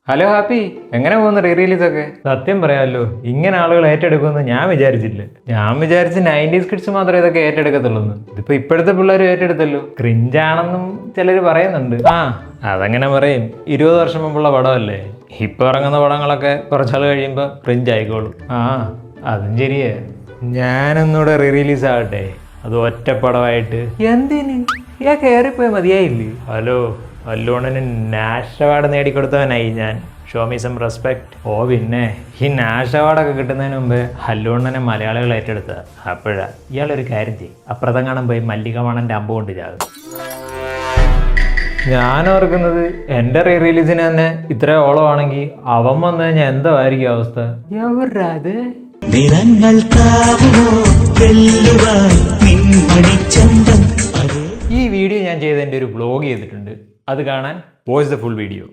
Hello happy, എങ്ങനെ പോകുന്നു re release ഒക്കെ? സത്യം പറയാമല്ലോ, ഇങ്ങനെ ആളുകൾ ഏറ്റെടുക്കുമെന്ന് ഞാൻ വിചാരിച്ചില്ല. ഞാൻ വിചാരിച്ച് 90s കിഡ്സ് മാത്രമേ ഇതൊക്കെ ഏറ്റെടുക്കത്തുള്ളൂ. ഇതിപ്പോ ഇപ്പോഴത്തെ പിള്ളേർ ഏറ്റെടുത്തല്ലോ. ക്രിഞ്ചാണെന്നും ചിലർ പറയുന്നുണ്ട്. അതങ്ങനെ പറയും, 20 വർഷം മുമ്പുള്ള പടമല്ലേ. ഇപ്പൊ ഇറങ്ങുന്ന പടങ്ങളൊക്കെ കുറച്ചാൾ കഴിയുമ്പോൾ ക്രിഞ്ച് ആയിക്കോളും. അതും ശരിയേ. ഞാനൊന്നുകൂടെ റീ റിലീസ് ആകട്ടെ, അത് ഒറ്റപ്പടമായിട്ട്. എന്തിന് കയറിപ്പോയി മതിയായില്ലേ? ഹലോ, അല്ലുണ്ണന് നാഷ് അവാർഡ് നേടിക്കൊടുത്തവനായി ഞാൻ. Show me some respect. പിന്നെ ഈ നാഷ് അവാർഡൊക്കെ കിട്ടുന്നതിന് മുമ്പ് അല്ലുണ്ണനെ മലയാളികൾ ഏറ്റെടുത്ത. അപ്പോഴാ ഇയാളൊരു കാര്യം ചെയ്യും, അപ്പുറത്തെങ്ങാനും പോയി മല്ലിക മണൻ്റെ അമ്പ് കൊണ്ട് ചാകും. ഞാൻ ഓർക്കുന്നത് എൻ്റെ റീ റിലീസിന് തന്നെ ഇത്ര ഓളമാണെങ്കിൽ അവൻ വന്നു കഴിഞ്ഞാൽ എന്തായിരിക്കും അവസ്ഥ? എവരാത് ഈ വീഡിയോ ഞാൻ ചെയ്തതിൻ്റെ ഒരു വ്ലോഗ് ചെയ്തിട്ടുണ്ട്, അത് കാണാൻ വാച്ച് ദ ഫുൾ വീഡിയോ.